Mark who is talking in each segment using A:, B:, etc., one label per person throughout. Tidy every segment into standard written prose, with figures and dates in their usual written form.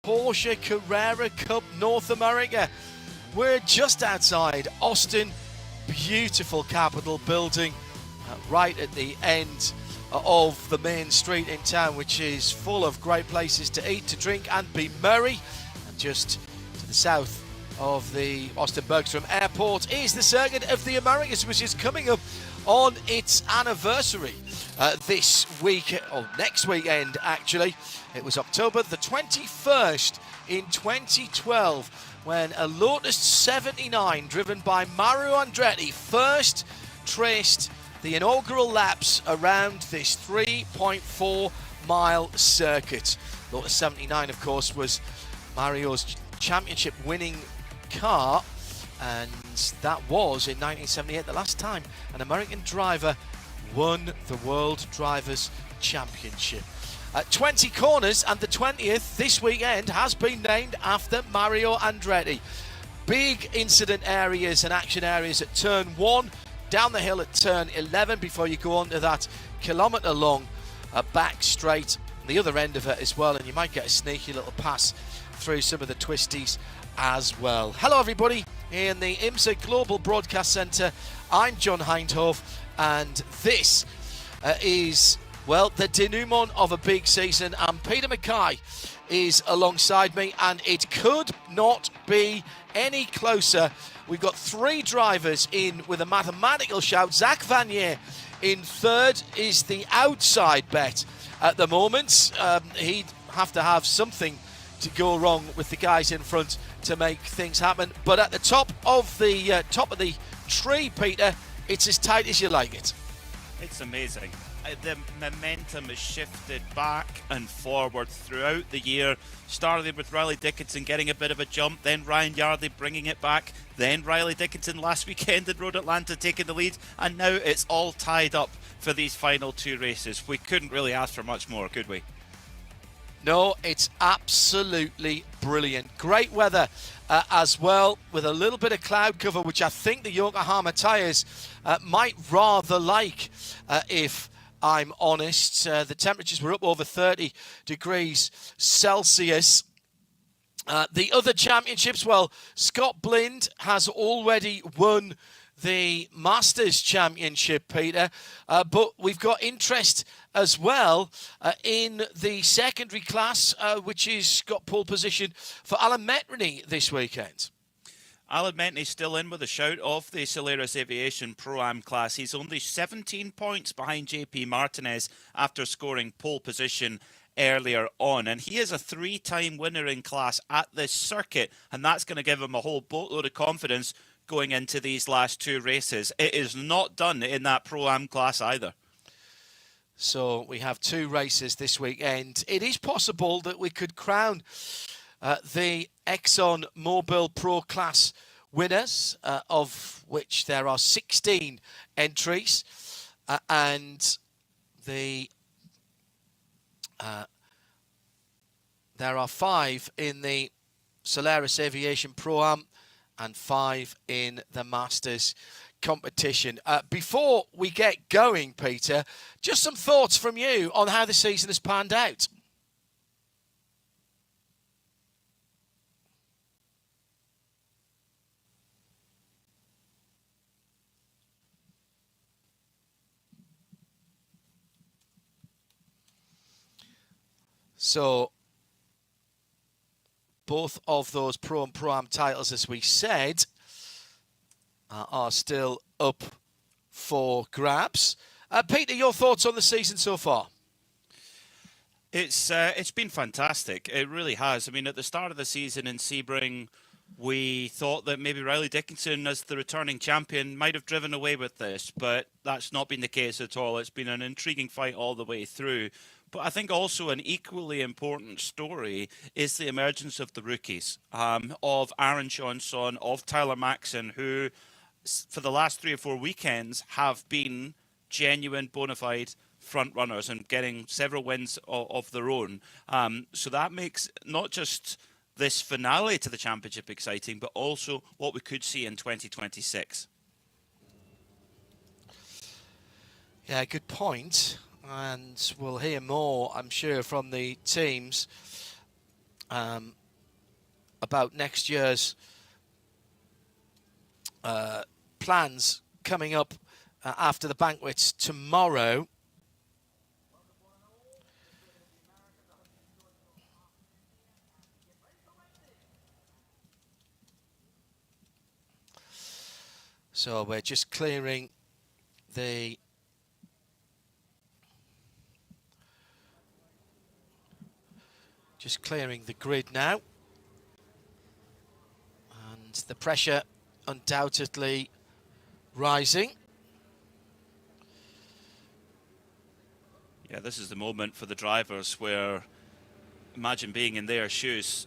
A: Porsche Carrera Cup North America. We're just outside Austin, beautiful Capitol building, right at the end of the main street in town, which is full of great places to eat, to drink and be merry. And just to the south of the Austin Bergstrom Airport is the Circuit of the Americas, which is coming up on its anniversary this week, or next weekend actually. It was October the 21st in 2012 when a Lotus 79 driven by Mario Andretti first traced the inaugural laps around this 3.4 mile circuit. Lotus 79, of course, was Mario's championship winning car, and that was in 1978 the last time an American driver won the World Drivers' Championship. 20 corners, and the 20th this weekend has been named after Mario Andretti. Big incident areas and action areas at turn 1, down the hill at turn 11 before you go on to that kilometre-long back straight, the other end of it as well, and you might get a sneaky little pass through some of the twisties as well. Hello everybody in the IMSA Global Broadcast Centre. I'm John Hindhoff, and this is, well, the denouement of a big season, and Peter Mackay is alongside me, and it could not be any closer. We've got 3 drivers in with a mathematical shout. Zach Vanier in third is the outside bet at the moment. He'd have to have something to go wrong with the guys in front to make things happen. But at the top of the tree, Peter, it's as tight as you like it.
B: It's amazing. The momentum has shifted back and forward throughout the year. Started with Riley Dickinson getting a bit of a jump, then Ryan Yardley bringing it back, then Riley Dickinson last weekend at Road Atlanta taking the lead, and now it's all tied up for these final 2 races. We couldn't really ask for much more, could we?
A: No, it's absolutely brilliant. Great weather as well, with a little bit of cloud cover, which I think the Yokohama tyres might rather like, if I'm honest. The temperatures were up over 30 degrees Celsius. The other championships, well, Scott Blind has already won the Masters Championship, Peter, but we've got interest as well in the secondary class, which has got pole position for Alan Metrany this weekend.
B: Alan Metrany's still in with a shout of the Solaris Aviation Pro-Am class. He's only 17 points behind JP Martinez after scoring pole position earlier on, and he is a 3-time winner in class at this circuit, and that's going to give him a whole boatload of confidence going into these last 2 races. It is not done in that Pro-Am class either.
A: So we have 2 races this weekend. It is possible that we could crown the Exxon Mobil Pro Class winners, of which there are 16 entries, and there are 5 in the Solaris Aviation Pro-Am and 5 in the Masters competition. Before we get going, Peter, just some thoughts from you on how the season has panned out. So both of those Pro and Pro-Am titles, as we said, are still up for grabs. Peter, your thoughts on the season so far?
B: It's been fantastic. It really has. I mean, at the start of the season in Sebring, we thought that maybe Riley Dickinson, as the returning champion, might have driven away with this, but that's not been the case at all. It's been an intriguing fight all the way through. But I think also an equally important story is the emergence of the rookies, of Aaron Johnson, of Tyler Maxson, who for the last 3 or 4 weekends have been genuine bona fide front runners and getting several wins of their own. So that makes not just this finale to the championship exciting, but also what we could see in 2026.
A: Yeah, good point. And we'll hear more, I'm sure, from the teams about next year's plans coming up after the banquets tomorrow. So we're just clearing the grid now, and the pressure undoubtedly rising.
B: Yeah, this is the moment for the drivers where, imagine being in their shoes.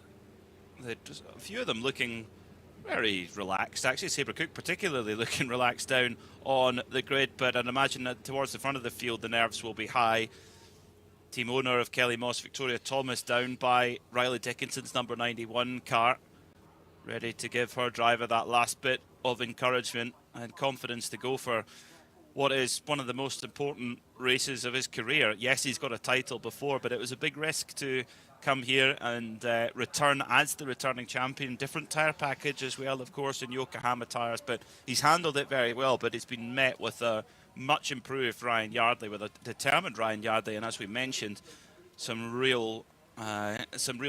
B: A few of them looking very relaxed. Actually, Sabre Cook particularly looking relaxed down on the grid, but I'd imagine that towards the front of the field the nerves will be high. Team owner of Kelly Moss, Victoria Thomas, down by Riley Dickinson's number 91 car, ready to give her driver that last bit of encouragement and confidence to go for what is one of the most important races of his career. Yes, he's got a title before, but it was a big risk to come here and return as the returning champion. Different tyre package as well, of course, in Yokohama tyres, but he's handled it very well. But it's been met with a much improved Ryan Yardley, with a determined Ryan Yardley, and as we mentioned, some real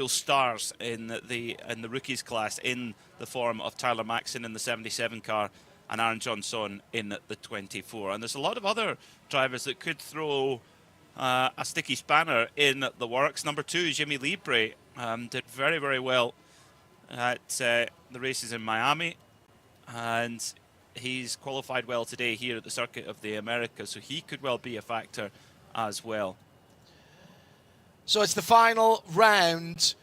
B: stars in the rookies class in the form of Tyler Maxson in the 77 car and Aaron Johnson in the 24. And there's a lot of other drivers that could throw a sticky spanner in the works. Number 2, Jimmy Libre, did very, very well at the races in Miami, and he's qualified well today here at the Circuit of the Americas, so he could well be a factor as well.
A: So it's the final round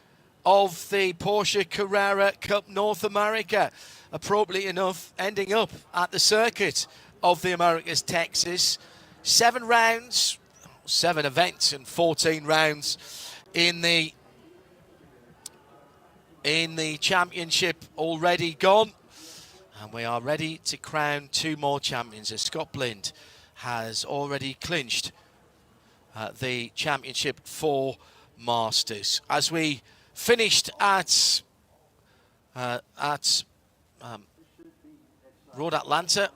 A: of the Porsche Carrera Cup North America. Appropriately enough, ending up at the Circuit of the Americas, Texas. 7 rounds, 7 events and 14 rounds in the championship already gone. And we are ready to crown 2 more champions, as Scott Blind has already clinched the championship for Masters. As we finished at Road Atlanta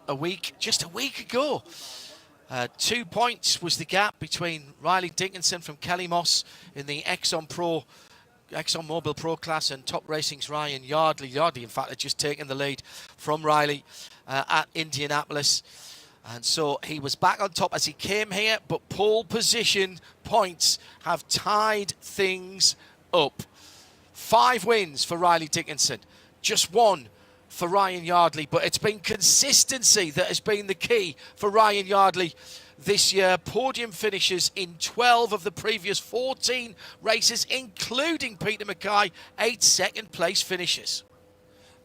A: just a week ago, 2 points was the gap between Riley Dickinson from Kelly Moss in the ExxonMobil Pro class and Top Racing's Ryan Yardley. Yardley, in fact, had just taken the lead from Riley at Indianapolis. And so he was back on top as he came here, but pole position points have tied things up. 5 wins for Riley Dickinson, just 1 for Ryan Yardley, but it's been consistency that has been the key for Ryan Yardley this year. Podium finishes in 12 of the previous 14 races, including Peter Mackay, 8 second-place finishes.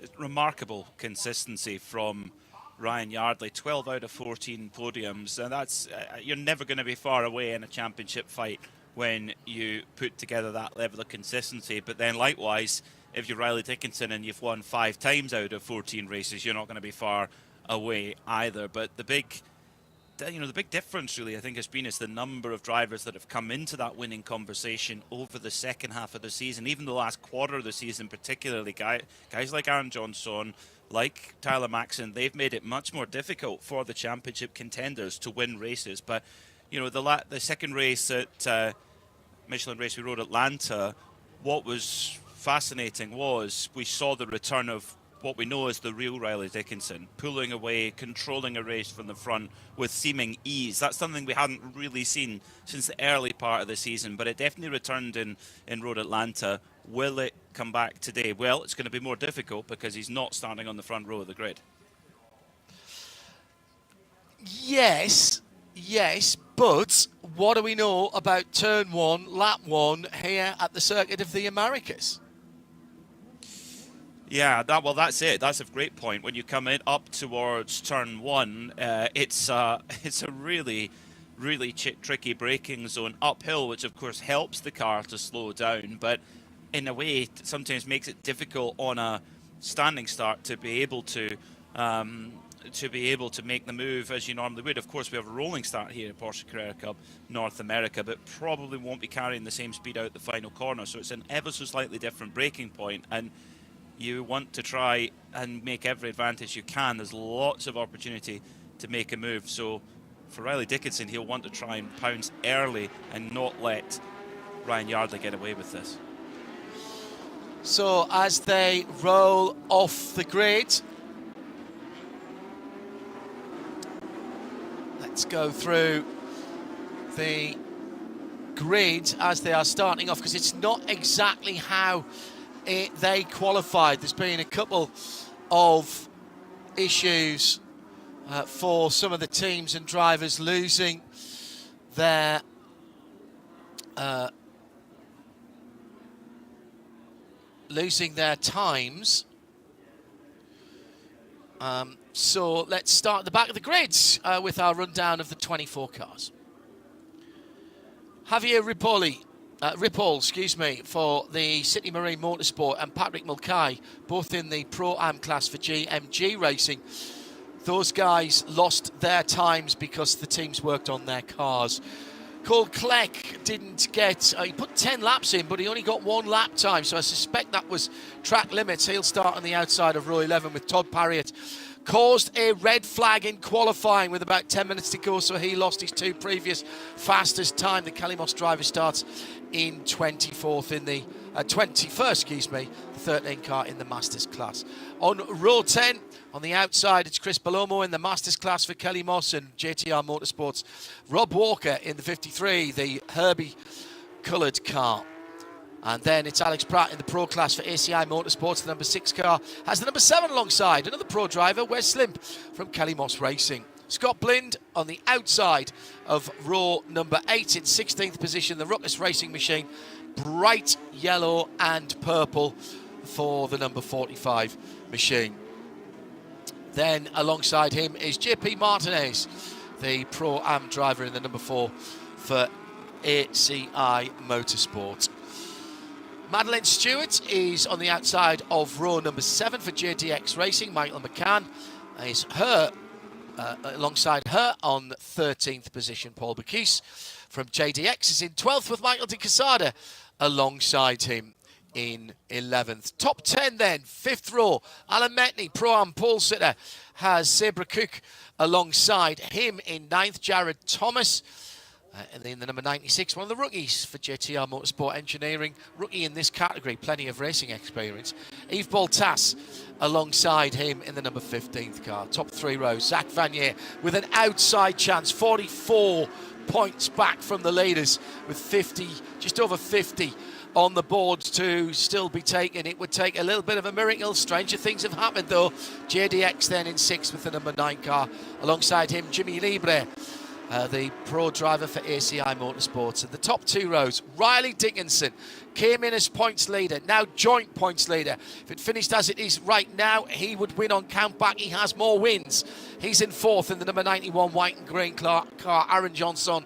B: It's remarkable consistency from Ryan Yardley, 12 out of 14 podiums, and that's you're never going to be far away in a championship fight when you put together that level of consistency. But then likewise, if you're Riley Dickinson and you've won 5 times out of 14 races, you're not going to be far away either. But the big difference really, I think, has been is the number of drivers that have come into that winning conversation over the second half of the season, even the last quarter of the season, particularly guys like Aaron Johnson, like Tyler Maxson. They've made it much more difficult for the championship contenders to win races. But the second race at Michelin Raceway Road Atlanta, what was fascinating was we saw the return of what we know as the real Riley Dickinson, pulling away, controlling a race from the front with seeming ease. That's something we hadn't really seen since the early part of the season, but it definitely returned in Road Atlanta. Will it come back today? Well, it's going to be more difficult because he's not starting on the front row of the grid.
A: Yes, but what do we know about turn 1, lap 1 here at the Circuit of the Americas?
B: Yeah, that's it. That's a great point. When you come in up towards turn 1, it's a really, really tricky braking zone uphill, which of course helps the car to slow down, but in a way it sometimes makes it difficult on a standing start to be able to to be able to make the move as you normally would. Of course, we have a rolling start here at Porsche Carrera Cup North America, but probably won't be carrying the same speed out the final corner. So it's an ever so slightly different braking point, and you want to try and make every advantage you can. There's lots of opportunity to make a move. So for Riley Dickinson, he'll want to try and pounce early and not let Ryan Yardley get away with this.
A: So as they roll off the grid, let's go through the grid as they are starting off, because it's not exactly how they qualified. There's been a couple of issues for some of the teams and drivers losing their times. So let's start at the back of the grids with our rundown of the 24 cars. Javier Ripoll, for the City Marine Motorsport, and Patrick Mulcahy, both in the Pro-Am class for GMG Racing. Those guys lost their times because the teams worked on their cars. Cole Kleck didn't get, he put 10 laps in, but he only got 1 lap time, so I suspect that was track limits. He'll start on the outside of row 11 with Todd Parriott. Caused a red flag in qualifying with about 10 minutes to go, so he lost his 2 previous fastest time. The Kelly Moss driver starts in 21st, the 13 car in the Masters class. On row 10, on the outside, it's Chris Palomo in the Masters class for Kelly Moss and JTR Motorsports. Rob Walker in the 53, the Herbie coloured car. And then it's Alex Pratt in the Pro class for ACI Motorsports. The number 6 car has the number 7 alongside another Pro driver, Wes Slimp from Kelly Moss Racing. Scott Blind on the outside of row number 8 in 16th position, the Ruckus Racing machine, bright yellow and purple for the number 45 machine. Then alongside him is JP Martinez, the Pro-Am driver in the number 4 for ACI Motorsport. Madeleine Stewart is on the outside of row number 7 for JDX Racing. Michael McCann is alongside her on 13th position. Paul Bacchus from JDX is in 12th with Michael De Quesada alongside him in 11th. Top 10 then, 5th row, Alan Metney, Pro-Am pole sitter, has Sabra Cook alongside him in 9th. Jared Thomas in the number 96, one of the rookies for JTR Motorsport Engineering, rookie in this category, plenty of racing experience. Yves Boltas alongside him in the number 15th car. Top 3 rows, Zach Vanier with an outside chance, 44 points back from the leaders with 50, just over 50 on the board to still be taken. It would take a little bit of a miracle. Stranger things have happened though. JDX then in 6th with the number 9 car. Alongside him, Jimmy Libre, the Pro driver for ACI Motorsports. And the top 2 rows, Riley Dickinson came in as points leader, now joint points leader. If it finished as it is right now, he would win on count back. He has more wins. He's in 4th in the number 91 white and green car. Aaron Johnson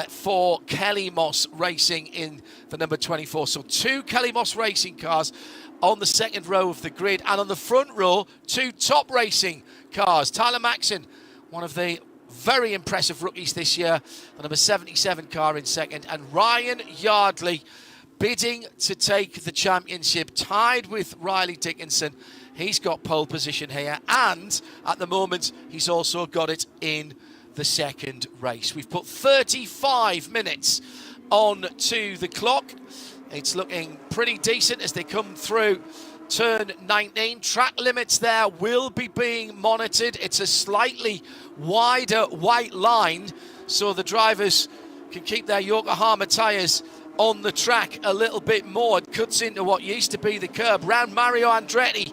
A: for Kelly Moss Racing in the number 24. So 2 Kelly Moss Racing cars on the 2nd row of the grid. And on the front row, 2 top racing cars. Tyler Maxson, one of the very impressive rookies this year, the number 77 car in 2nd, and Ryan Yardley bidding to take the championship, tied with Riley Dickinson. He's got pole position here, and at the moment he's also got it in the 2nd race. We've put 35 minutes on to the clock. It's looking pretty decent as they come through turn 19. Track limits there will be being monitored. It's a slightly wider white line, so the drivers can keep their Yokohama tyres on the track a little bit more. It cuts into what used to be the curb. Round Mario Andretti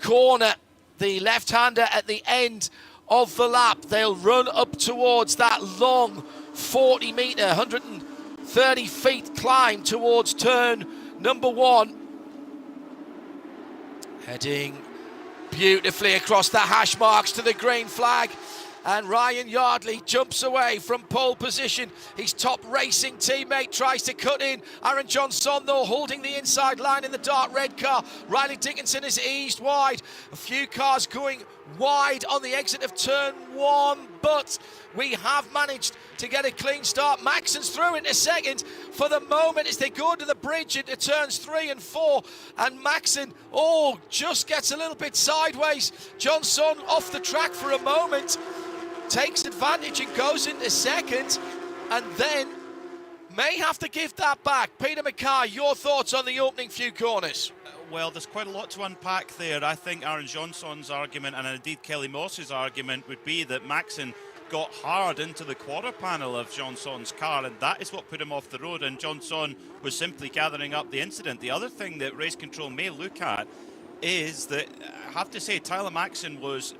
A: corner, the left-hander at the end of the lap. They'll run up towards that long 40-metre, 130 feet climb towards turn number 1. Heading beautifully across the hash marks to the green flag. And Ryan Yardley jumps away from pole position. His top racing teammate tries to cut in. Aaron Johnson, though, holding the inside line in the dark red car. Riley Dickinson has eased wide. A few cars going wide on the exit of turn 1, but we have managed to get a clean start. Maxon's through in a second. For the moment, as they go to the bridge into turns 3 and 4, and Maxon, just gets a little bit sideways. Johnson off the track for a moment, takes advantage and goes into second, and then may have to give that back. Peter McKay, your thoughts on the opening few corners?
B: Well, there's quite a lot to unpack there. I think Aaron Johnson's argument, and indeed Kelly Moss's argument, would be that Maxon got hard into the quarter panel of Johnson's car, and that is what put him off the road, and Johnson was simply gathering up the incident. The other thing that race control may look at is that, I have to say, Tyler Maxon was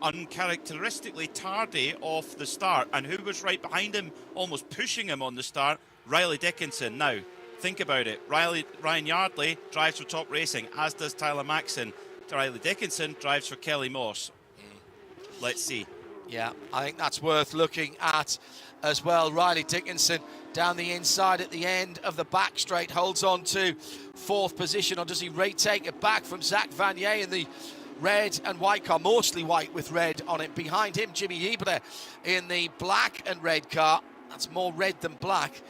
B: uncharacteristically tardy off the start, and who was right behind him, almost pushing him on the start? Riley Dickinson. Now, think about it. Ryan Yardley drives for Top Racing, as does Tyler Maxon. Riley Dickinson drives for Kelly Moss. Let's see.
A: Yeah, I think that's worth looking at as well. Riley Dickinson down the inside at the end of the back straight, holds on to 4th position, or does he retake it back from Zach Vanier in the red and white car, mostly white with red on it. Behind him, Jimmy Ebler in the black and red car. That's more red than black.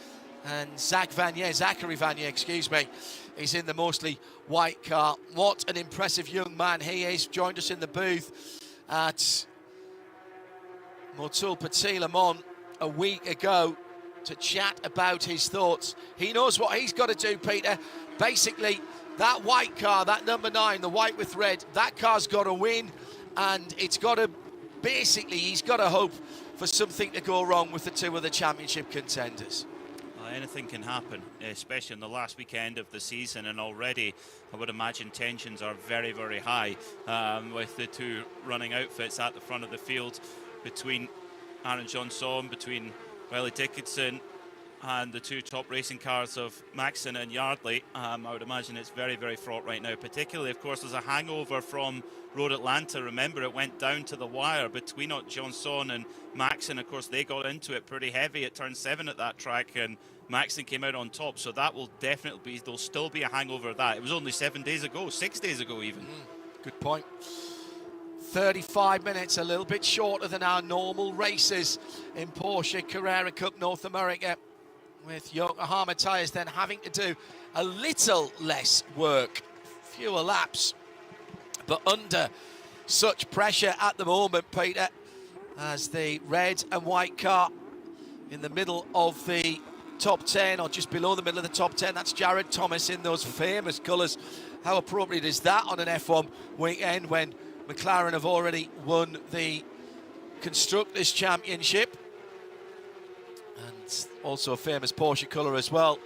A: And Zachary Vanier, excuse me, is in the mostly white car. What an impressive young man he is. Joined us in the booth at Motul Petit Le Mans a week ago to chat about his thoughts. He knows what he's got to do, Peter. Basically, that white car, that number 9, the white with red, that car's got to win, and it's got to, basically, he's got to hope for something to go wrong with the 2 other championship contenders.
B: Anything can happen, especially in the last weekend of the season, and already I would imagine tensions are very, very high with the 2 running outfits at the front of the field, between Aaron Johnson, between Riley Dickinson, and the 2 top racing cars of Maxon and Yardley. I would imagine it's very, very fraught right now, particularly, of course, there's a hangover from Road Atlanta. Remember, it went down to the wire between Johnson and Maxon. Of course, they got into it pretty heavy at turn 7 at that track, and Maxon came out on top, so that will definitely be, there'll still be a hangover of that. It was only 7 days ago, 6 days ago even.
A: Good point. 35 minutes, a little bit shorter than our normal races in Porsche Carrera Cup North America, with Yokohama tyres then having to do a little less work, fewer laps, but under such pressure at the moment, Peter, as the red and white car in the middle of the top 10, or just below the middle of the top 10. That's Jared Thomas in those famous colours. How appropriate is that on an F1 weekend when McLaren have already won the Constructors' Championship? And also a famous Porsche colour as well,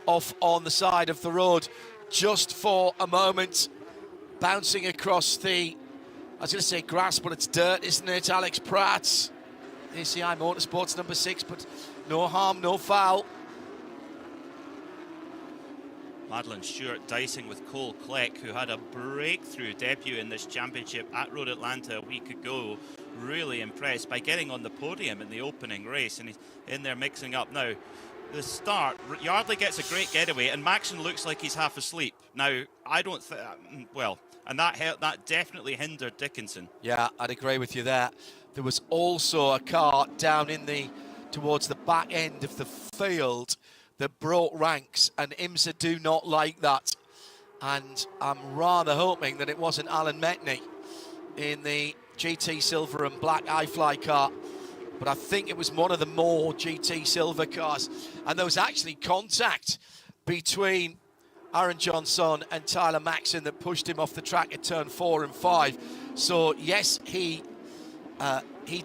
A: off on the side of the road, just for a moment, bouncing across the, I was going to say grass, but it's dirt, isn't it? Alex Pratt, ACI Motorsports number 6, but no harm, no foul.
B: Madeline Stewart dicing with Cole Kleck, who had a breakthrough debut in this championship at Road Atlanta a week ago. Really impressed by getting on the podium in the opening race, and he's in there mixing up. Now, the start, Yardley gets a great getaway, and Maxon looks like he's half asleep. Now, I don't think, well, and that definitely hindered Dickinson.
A: Yeah, I'd agree with you there. There was also a car down in the, towards the back end of the field that broke ranks, and IMSA do not like that. And I'm rather hoping that it wasn't Alan Metney in the GT Silver and Black iFly car, but I think it was one of the more GT Silver cars. And there was actually contact between Aaron Johnson and Tyler Maxon that pushed him off the track at turn 4 and 5. So yes, he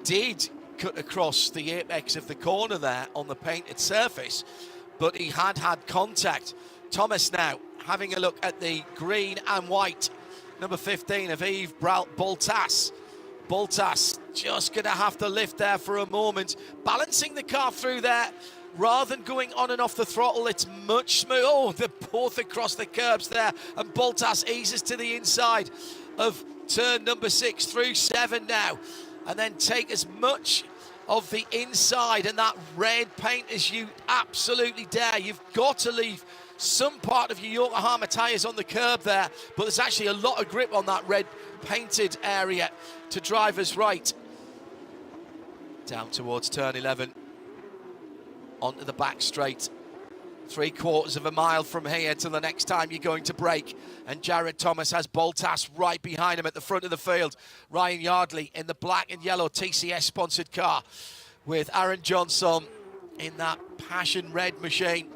A: did cut across the apex of the corner there on the painted surface, but he had contact. Thomas now having a look at the green and white number 15 of Yves Boltas. Boltas just going to have to lift there for a moment, balancing the car through there rather than going on and off the throttle. It's much smooth. Oh, they're both across the curbs there, and Boltas eases to the inside of turn number 6 through 7 now. and then take as much of the inside and that red paint as you absolutely dare. You've got to leave some part of your Yokohama tyres on the curb there, but there's actually a lot of grip on that red painted area to drivers' right. Down towards turn 11, onto the back straight. 3/4 of a mile from here till the next time you're going to brake. And Jared Thomas has Boltas right behind him at the front of the field. Ryan Yardley in the black and yellow TCS-sponsored car with Aaron Johnson in that passion red machine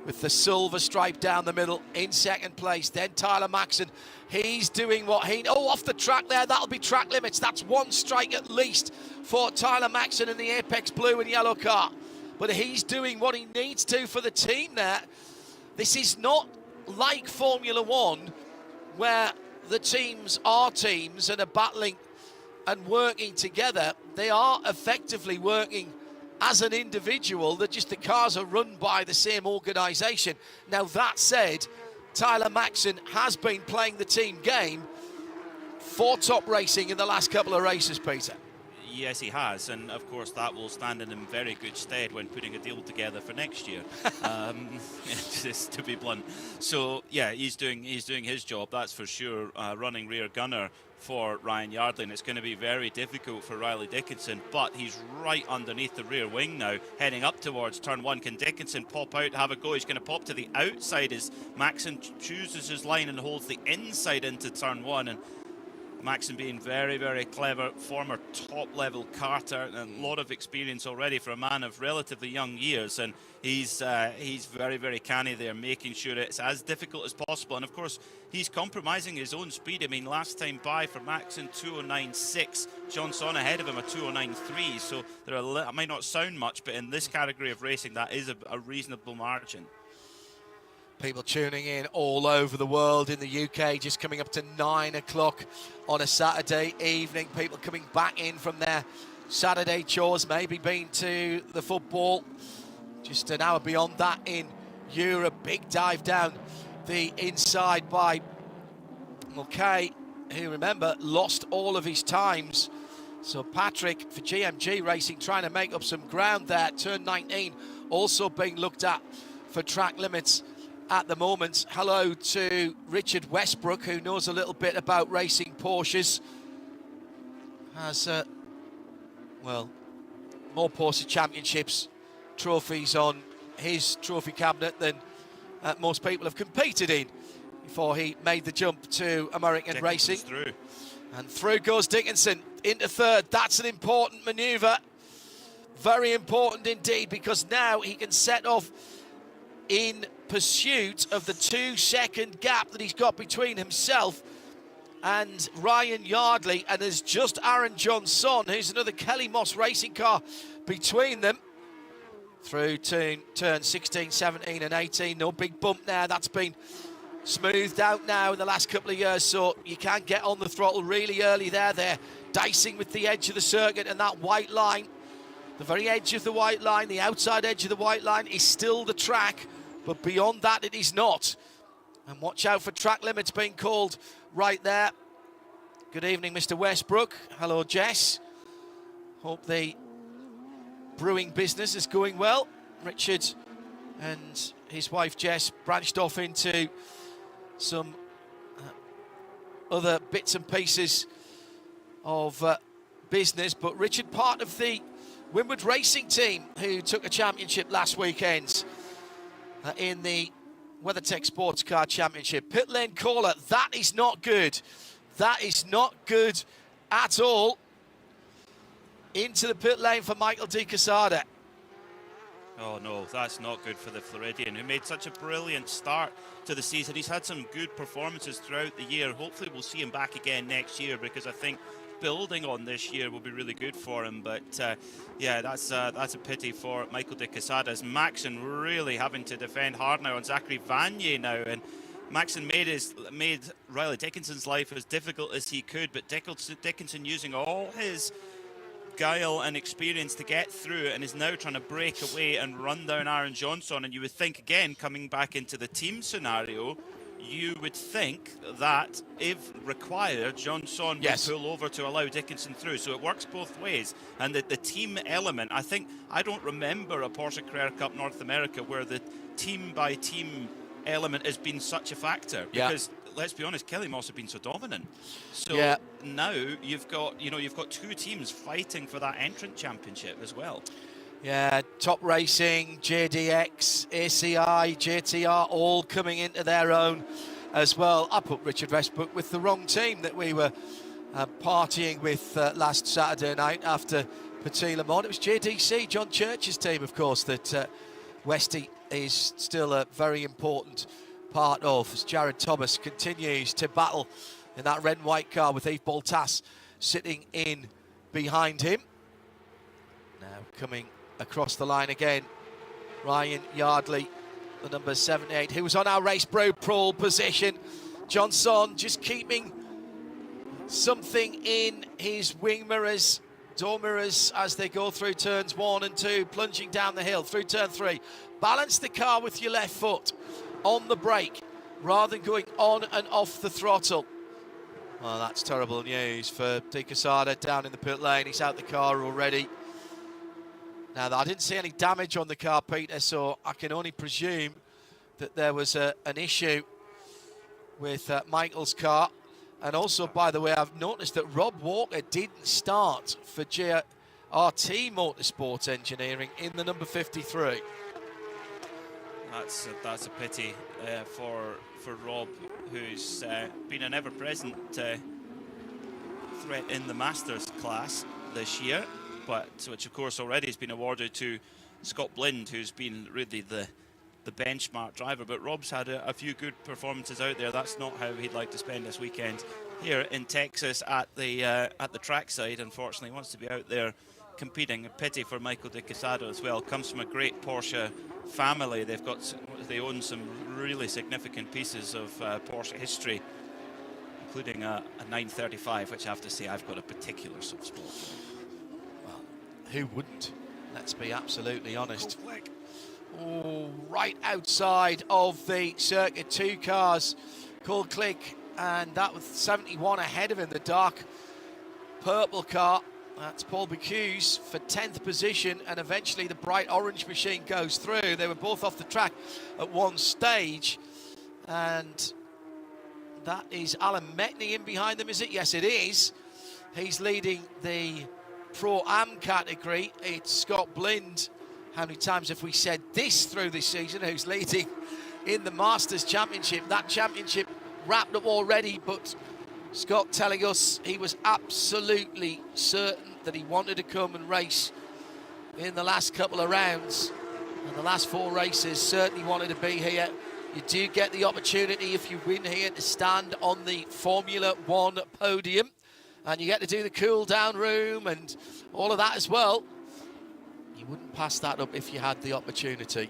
A: with the silver stripe down the middle in second place. Then Tyler Maxson, he's doing what he... Oh, off the track there, that'll be track limits. That's one strike at least for Tyler Maxson in the Apex blue and yellow car. But he's doing what he needs to for the team there. This is not like Formula One, where the teams are teams and are battling and working together. They are effectively working as an individual. That just the cars are run by the same organisation. Now, that said, Tyler Maxson has been playing the team game for Top Racing in the last couple of races, Peter.
B: Yes, he has, and of course that will stand in him very good stead when putting a deal together for next year. Just to be blunt. So yeah, he's doing his job, that's for sure. Running rear gunner for Ryan Yardley, and it's going to be very difficult for Riley Dickinson. But he's right underneath the rear wing now, heading up towards turn 1. Can Dickinson pop out, have a go? He's going to pop to the outside as Maxson chooses his line and holds the inside into turn 1. And Maxson being very, very clever, former top-level karter, and a lot of experience already for a man of relatively young years, and he's very, very canny there, making sure it's as difficult as possible. And of course, he's compromising his own speed. I mean, last time by for Maxson, 209.6. Johnson ahead of him, a 209.3. So there are it might not sound much, but in this category of racing, that is a reasonable margin.
A: People tuning in all over the world. In the UK, just coming up to 9 o'clock on a Saturday evening. People coming back in from their Saturday chores, maybe been to the football. Just an hour beyond that in Europe. Big dive down the inside by Mulcahy, who, remember, lost all of his times. So Patrick for GMG Racing trying to make up some ground there. Turn 19 also being looked at for track limits at the moment. Hello to Richard Westbrook, who knows a little bit about racing Porsches. Has, well, more Porsche Championships trophies on his trophy cabinet than most people have competed in before he made the jump to American racing.
B: Through.
A: And through goes Dickinson into third. That's an important manoeuvre. Very important indeed, because now he can set off in pursuit of the 2-second gap that he's got between himself and Ryan Yardley, and there's just Aaron Johnson, who's another Kelly Moss racing car, between them through turn 16, 17 and 18. No big bump there. That's been smoothed out now in the last couple of years, so you can get on the throttle really early there. They're dicing with the edge of the circuit, and that white line, the very edge of the white line, the outside edge of the white line is still the track, but beyond that it is not. And watch out for track limits being called right there. Good evening, Mr. Westbrook. Hello, Jess. Hope the brewing business is going well. Richard and his wife Jess branched off into some other bits and pieces of business, but Richard, part of the Winwood racing team who took a championship last weekend in the WeatherTech Sports Car Championship. Pit lane caller, that is not good. That is not good at all. Into the pit lane for Michael Di Casada.
B: Oh no, that's not good for the Floridian, who made such a brilliant start to the season. He's had some good performances throughout the year. Hopefully we'll see him back again next year, because I think building on this year will be really good for him. But yeah, that's a pity for Michael Di Casada, as Maxson really having to defend hard now on Zachary Vanier now, and Maxson made Riley Dickinson's life as difficult as he could, but Dickinson using all his guile and experience to get through, and is now trying to break away and run down Aaron Johnson. And you would think, again, coming back into the team scenario, you would think that if required, Johnson would
A: Yes.
B: pull over to allow Dickinson through. So it works both ways. And the team element, I don't remember a Porsche Carrera Cup North America where the team by team element has been such a factor.
A: Yeah.
B: Because let's be honest, Kelly Moss have been so dominant. So
A: Yeah.
B: now you've got two teams fighting for that entrant championship as well.
A: Yeah, Top Racing, JDX, ACI, JTR, all coming into their own as well. I put Richard Westbrook with the wrong team that we were partying with last Saturday night after Petit Le Mans. It was JDC, John Church's team, of course, that Westy is still a very important part of, as Jared Thomas continues to battle in that red and white car with Yves Boltas sitting in behind him. Now coming across the line again, Ryan Yardley, the number 78, who was on our race pole position. Johnson just keeping something in his wing mirrors, door mirrors, as they go through turns 1 and 2, plunging down the hill through turn 3. Balance the car with your left foot on the brake rather than going on and off the throttle. Well, that's terrible news for De Quesada down in the pit lane. He's out the car already. Now, I didn't see any damage on the car, Peter, so I can only presume that there was an issue with Michael's car. And also, by the way, I've noticed that Rob Walker didn't start for JRT Motorsport Engineering in the number 53.
B: That's a pity for Rob, who's been an ever-present threat in the Masters class this year, but which of course already has been awarded to Scott Blind, who's been really the benchmark driver. But Rob's had a few good performances out there. That's not how he'd like to spend this weekend here in Texas at the trackside. Unfortunately, he wants to be out there competing. A pity for Michael De Quesada as well. Comes from a great Porsche family. They own some really significant pieces of Porsche history, including a 935, which I have to say I've got a particular soft spot for.
A: Well, who wouldn't? Let's be absolutely honest. Oh, right outside of the circuit, 2 cars. Cole Click, and that was 71 ahead of him, the dark purple car. That's Paul Bocuse for 10th position, and eventually the bright orange machine goes through. They were both off the track at one stage, and that is Alan Metney in behind them, is it? Yes, it is. He's leading the Pro-Am category. It's Scott Blind. How many times have we said this through this season? Who's leading in the Masters Championship? That championship wrapped up already, but Scott telling us he was absolutely certain that he wanted to come and race in the last couple of rounds. And the last 4 races, certainly wanted to be here. You do get the opportunity, if you win here, to stand on the Formula 1 podium. And you get to do the cool down room and all of that as well. You wouldn't pass that up if you had the opportunity.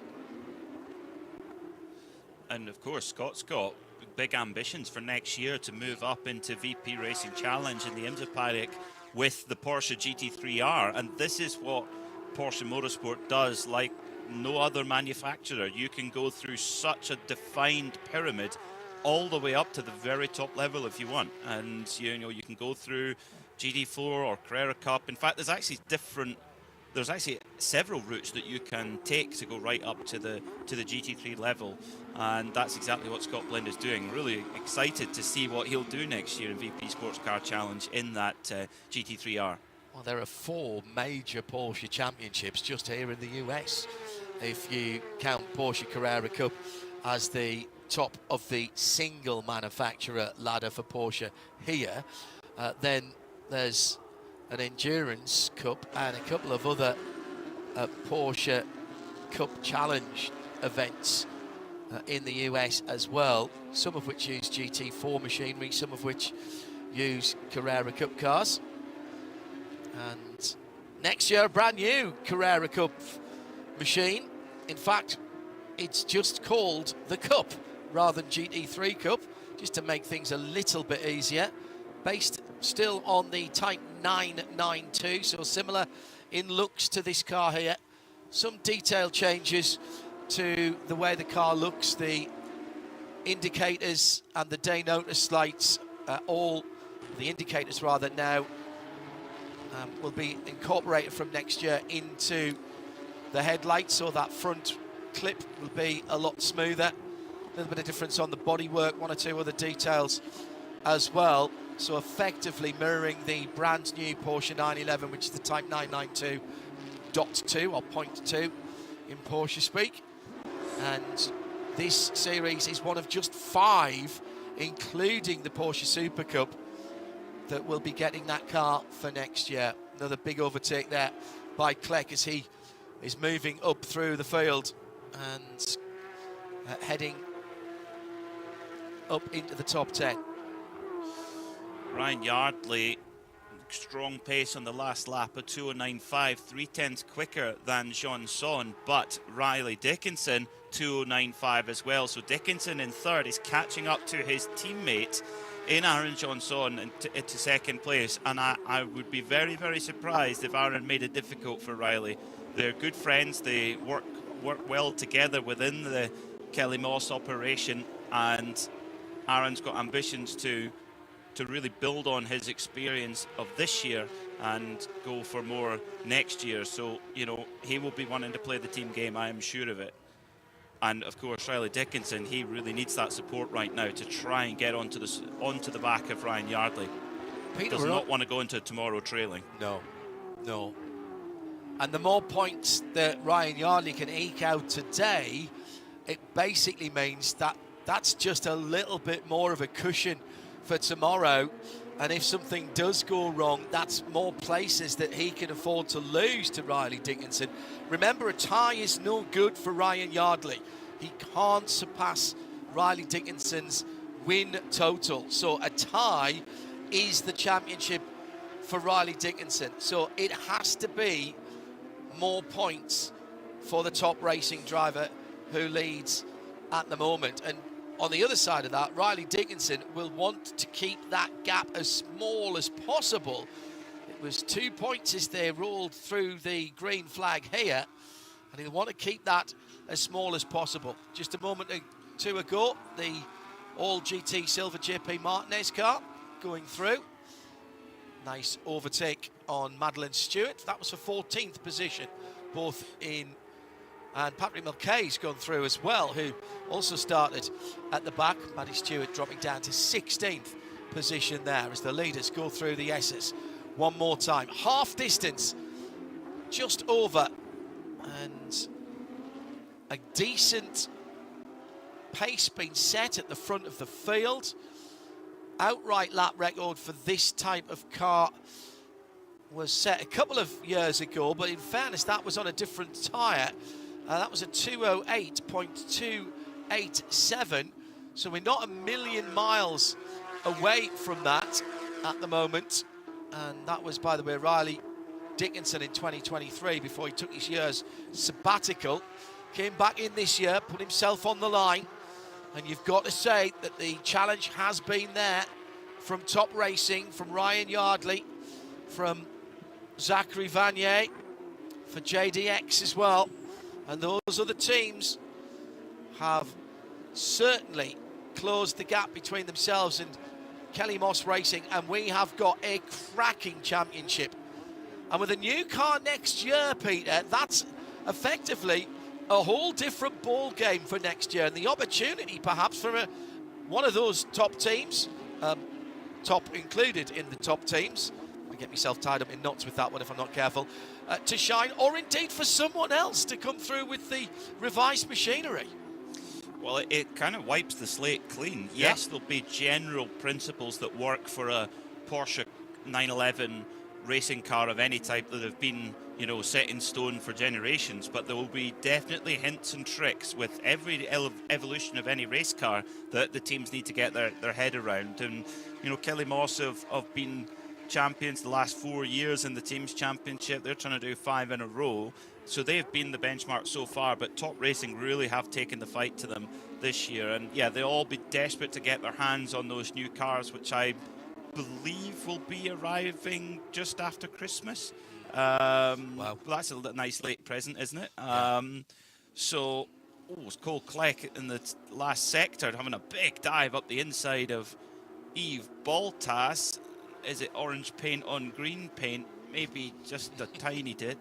B: And of course, Scott's got big ambitions for next year to move up into VP Racing Challenge in the IMSA paddock with the Porsche GT3R. And this is what Porsche Motorsport does like no other manufacturer. You can go through such a defined pyramid all the way up to the very top level if you want. And you can go through GT4 or Carrera Cup. In fact, there's actually several routes that you can take to go right up to the GT3 level, and that's exactly what Scott Blind is doing. Really excited to see what he'll do next year in VP Sports Car Challenge in that GT3R.
A: Well, there are 4 major Porsche championships just here in the US. If you count Porsche Carrera Cup as the top of the single manufacturer ladder for Porsche here, then there's an Endurance Cup and a couple of other Porsche Cup Challenge events in the US as well, some of which use GT4 machinery, some of which use Carrera Cup cars. And next year, a brand new Carrera Cup machine. In fact, it's just called the Cup rather than GT3 Cup, just to make things a little bit easier. Based still on the Type 992, so similar in looks to this car here. Some detail changes to the way the car looks. The indicators and the day notice lights, all the indicators rather now will be incorporated from next year into the headlights, so that front clip will be a lot smoother. A little bit of difference on the bodywork, one or two other details as well. So effectively mirroring the brand new Porsche 911, which is the Type 992.2 or .2 in Porsche speak. And this series is one of just 5, including the Porsche Super Cup, that will be getting that car for next year. Another big overtake there by Kleck as he is moving up through the field and heading up into the top 10.
B: Ryan Yardley, strong pace on the last lap, a 2:09.5, 3/10 quicker than Jean Son, but Riley Dickinson 2:09.5 as well. So Dickinson in third is catching up to his teammate in Aaron Johnson into second place, and I would be very, very surprised if Aaron made it difficult for Riley. They're good friends, they work well together within the Kelly Moss operation, and Aaron's got ambitions to really build on his experience of this year and go for more next year. So, you know, he will be wanting to play the team game, I am sure of it. And of course, Riley Dickinson, he really needs that support right now to try and get onto the back of Ryan Yardley. He does not want to go into tomorrow trailing.
A: No. And the more points that Ryan Yardley can eke out today, it basically means that that's just a little bit more of a cushion for tomorrow. And if something does go wrong, that's more places that he can afford to lose to Riley Dickinson. Remember, a tie is no good for Ryan Yardley. He can't surpass Riley Dickinson's win total. So a tie is the championship for Riley Dickinson. So it has to be more points for the top racing driver who leads at the moment. And on the other side of that, Riley Dickinson will want to keep that gap as small as possible. It was 2 points as they rolled through the green flag here, and he'll want to keep that as small as possible. Just a moment or two ago, the all GT Silver JP Martinez car going through. Nice overtake on Madeline Stewart. That was for 14th position, both in. And Patrick Mulcahy's gone through as well, who also started at the back. Maddie Stewart dropping down to 16th position there as the leaders go through the S's one more time. Half distance, just over, and a decent pace being set at the front of the field. Outright lap record for this type of car was set a couple of years ago, but in fairness, that was on a different tyre. That was a 2:08.287, so we're not a million miles away from that at the moment. And that was, by the way, Riley Dickinson in 2023 before he took his year's sabbatical. Came back in this year, put himself on the line, and you've got to say that the challenge has been there from Top Racing, from Ryan Yardley, from Zachary Vanier, for JDX as well. And those other teams have certainly closed the gap between themselves and Kelly Moss Racing, and we have got a cracking championship. And with a new car next year, Peter, that's effectively a whole different ball game for next year, and the opportunity perhaps for one of those top teams, top included in the top teams. I get myself tied up in knots with that one if I'm not careful, to shine, or indeed for someone else to come through with the revised machinery.
B: Well, it kind of wipes the slate clean.
A: Yeah.
B: Yes, there'll be general principles that work for a Porsche 911 racing car of any type that have been, you know, set in stone for generations, but there will be definitely hints and tricks with every evolution of any race car that the teams need to get their head around. And, you know, Kelly Moss have been champions the last 4 years in the team's championship. They're trying to do 5 in a row, so they've been the benchmark so far, but Top Racing really have taken the fight to them this year. And yeah, they'll all be desperate to get their hands on those new cars, which I believe will be arriving just after Christmas.
A: Wow.
B: Well, that's a nice late present, isn't it?
A: Yeah.
B: So Oh, it's Cole Kleck in the last sector, having a big dive up the inside of Yves Baltas. Is it orange paint on green paint? Maybe just a tiny bit.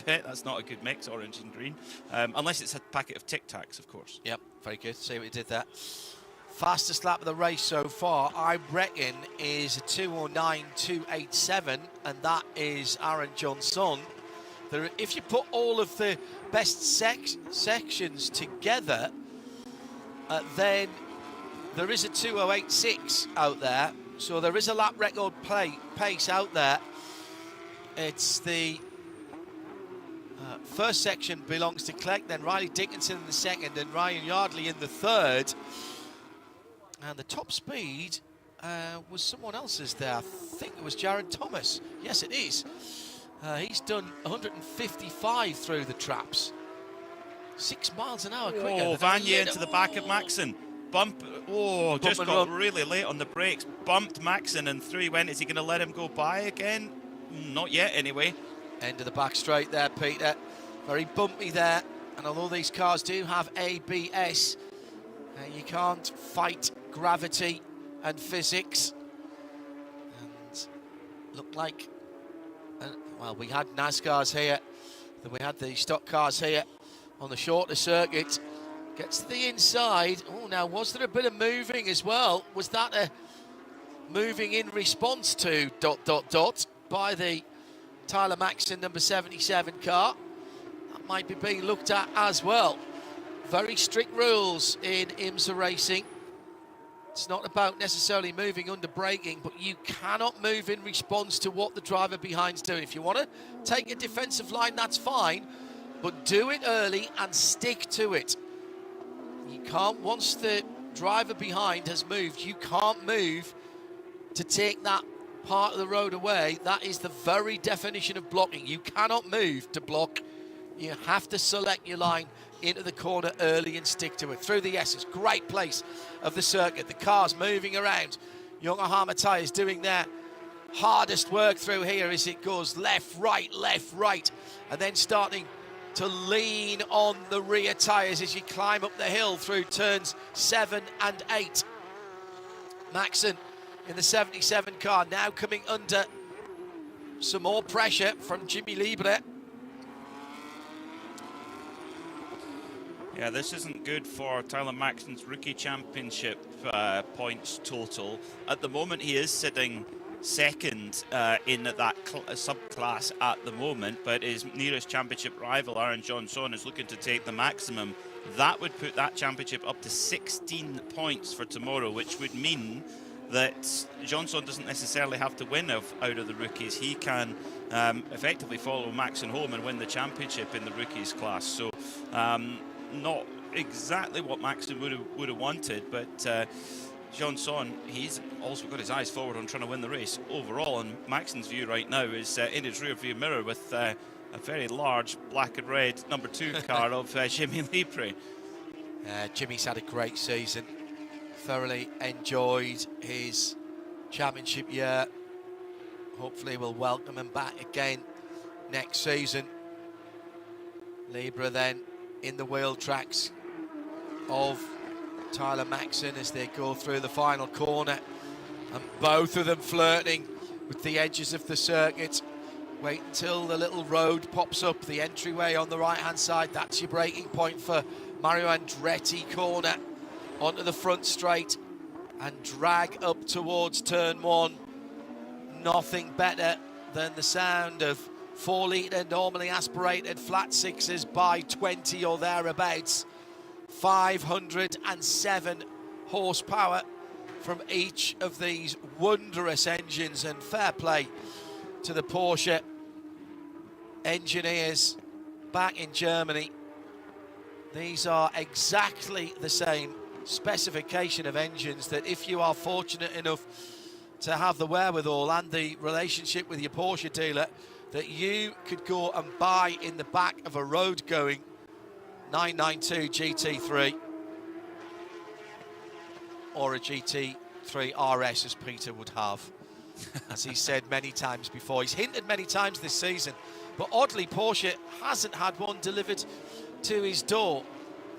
B: That's not a good mix, orange and green. Unless it's a packet of Tic Tacs, of course.
A: Yep, very good. See what he did there. Fastest lap of the race so far, I reckon, is a 2:09.287, and that is Aaron Johnson. If you put all of the best sections together, then there is a 2:08.6 out there. So there is a lap record pace out there. It's the first section belongs to Clegg, then Riley Dickinson in the second, and Ryan Yardley in the third. And the top speed was someone else's there. I think it was Jared Thomas. Yes, it is. He's done 155 through the traps. 6 miles an hour quicker.
B: Oh, Vanier into the back of Maxon. Just got really late on the brakes. Bumped Maxon and through he went. Is he going to let him go by again? Not yet, anyway.
A: End of the back straight there, Peter. Very bumpy there. And although these cars do have ABS, you can't fight gravity and physics. And looked like, well, we had NASCARs here, then we had the stock cars here on the shorter circuit. Gets to the inside. Oh, now was there a bit of moving as well? Was that a moving in response to ... by the Tyler Maxon number 77 car? That might be being looked at as well. Very strict rules in IMSA racing. It's not about necessarily moving under braking, but you cannot move in response to what the driver behind's doing. If you want to take a defensive line, that's fine, but do it early and stick to it. You can't, once the driver behind has moved, you can't move to take that part of the road away. That is the very definition of blocking. You cannot move to block. You have to select your line into the corner early and stick to it. Through the S's, great place of the circuit. The cars moving around. Yokohama Tyres doing their hardest work through here as it goes left, right, and then starting to lean on the rear tyres as you climb up the hill through turns 7 and 8. Maxon in the 77 car now coming under some more pressure from Jimmy Libre.
B: Yeah, this isn't good for Tyler Maxon's rookie championship points total. At the moment, he is sitting second in that subclass at the moment, but his nearest championship rival, Aaron Johnson, is looking to take the maximum. That would put that championship up to 16 points for tomorrow, which would mean that Johnson doesn't necessarily have to win out of the rookies. He can effectively follow Maxon home and win the championship in the rookies class. So not exactly what Maxon would have wanted, but Johnson, he's also got his eyes forward on trying to win the race overall, and Maxon's view right now is in his rear view mirror with a very large black and red number 2 car of Jimmy Libre.
A: Jimmy's had a great season, thoroughly enjoyed his championship year. Hopefully we'll welcome him back again next season. Libre then in the wheel tracks of Tyler Maxon as they go through the final corner, and both of them flirting with the edges of the circuit. Wait until the little road pops up, the entryway on the right hand side. That's your braking point for Mario Andretti corner. Onto the front straight and drag up towards turn 1. Nothing better than the sound of 4 litre normally aspirated flat sixes by 20 or thereabouts. 507 horsepower from each of these wondrous engines, and fair play to the Porsche engineers back in Germany. These are exactly the same specification of engines that, if you are fortunate enough to have the wherewithal and the relationship with your Porsche dealer, that you could go and buy in the back of a road-going 992 GT3 or a GT3 RS, as Peter would have, as he said many times before. He's hinted many times this season, but oddly Porsche hasn't had one delivered to his door.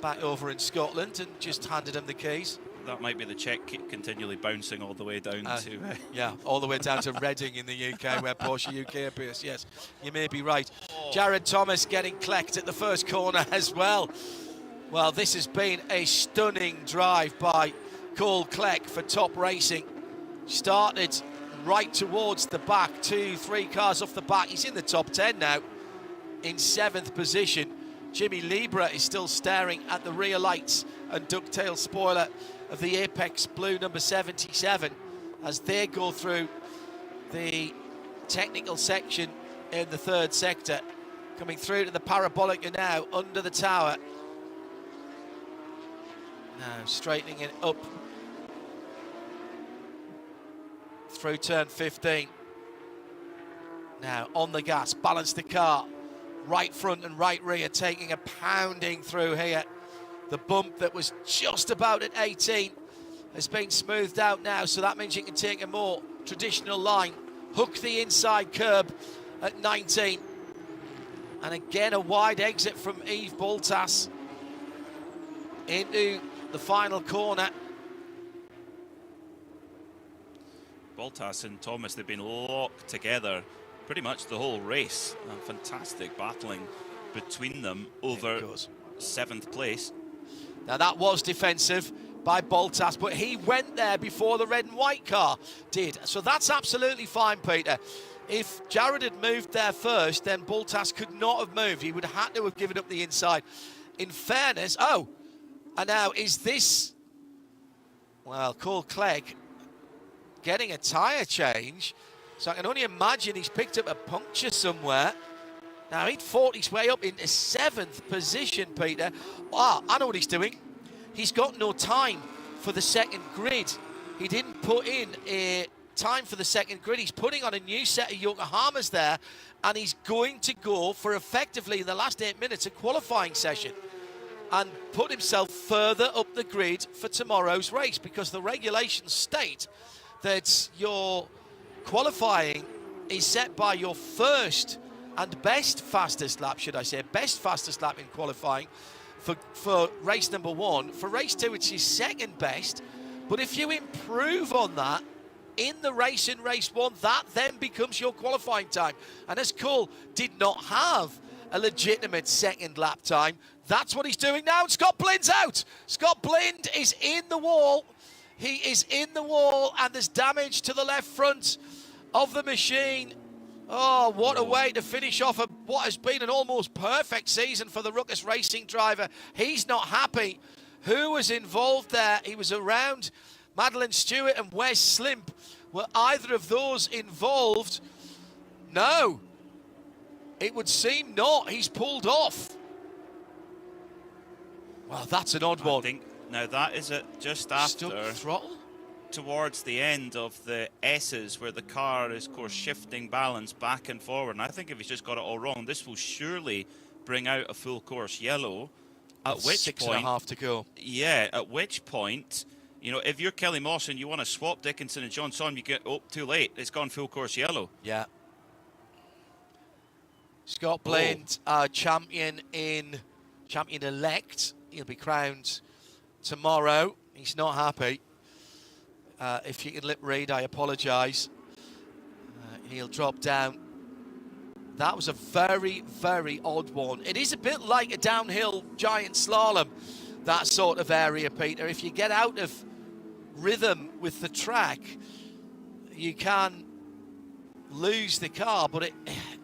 A: back over in Scotland and just handed him the keys.
B: That might be the check continually bouncing all the way down to...
A: Yeah, all the way down to Reading in the UK, where Porsche UK appears. Yes, you may be right. Jared Thomas getting clecked at the first corner as well. Well, this has been a stunning drive by Cole Cleck for Top Racing. Started right towards the back, 2-3 cars off the back. He's in the top 10 now, in 7th position. Jimmy Libra is still staring at the rear lights and ducktail spoiler of the Apex Blue number 77 as they go through the technical section in the 3rd sector. Coming through to the Parabolica now, under the tower. Now straightening it up through turn 15. Now on the gas, balance the car. Right front and right rear taking a pounding through here. The bump that was just about at 18 has been smoothed out now, so that means you can take a more traditional line. Hook the inside curb at 19. And again, a wide exit from Yves Boltas into the final corner.
B: Boltas and Thomas, they've been locked together pretty much the whole race. Fantastic battling between them over 7th place.
A: Now that was defensive by Boltas, but he went there before the red and white car did. So that's absolutely fine, Peter. If Jared had moved there first, then Boltas could not have moved. He would have had to have given up the inside. In fairness, and now is this, well, Cole Clegg getting a tyre change. So I can only imagine he's picked up a puncture somewhere. Now he'd fought his way up into 7th position, Peter. I know what he's doing. He's got no time for the second grid. He didn't put in a time for the second grid. He's putting on a new set of Yokohamas there, and he's going to go for effectively in the last 8 minutes a qualifying session and put himself further up the grid for tomorrow's race, because the regulations state that your qualifying is set by your first and best fastest lap, should I say, best fastest lap in qualifying for race number 1. For race 2, it's his second best, but if you improve on that in the race in race 1, that then becomes your qualifying time. And as Cole did not have a legitimate second lap time, that's what he's doing now. And Scott Blind's out. Scott Blind is in the wall. He is in the wall, and there's damage to the left front of the machine. Oh, what a way to finish off what has been an almost perfect season for the Ruckus Racing driver. He's not happy. Who was involved there? He was around Madeline Stewart and Wes Slimp. Were either of those involved? No. It would seem not. He's pulled off. Well, that's an odd one.
B: Now that is it just after
A: throttle
B: towards the end of the S's, where the car is, of course, shifting balance back and forward. And I think if he's just got it all wrong, this will surely bring out a full course yellow. At which point,
A: 6.5 to go.
B: Yeah, at which point, you know, if you're Kelly Moss and you want to swap Dickinson and John Son, you get too late. It's gone full course yellow.
A: Yeah. Scott Blind, champion-elect. He'll be crowned tomorrow. He's not happy. If you can lip read, I apologise. He'll drop down. That was a very, very odd one. It is a bit like a downhill giant slalom, that sort of area, Peter. If you get out of rhythm with the track, you can lose the car, but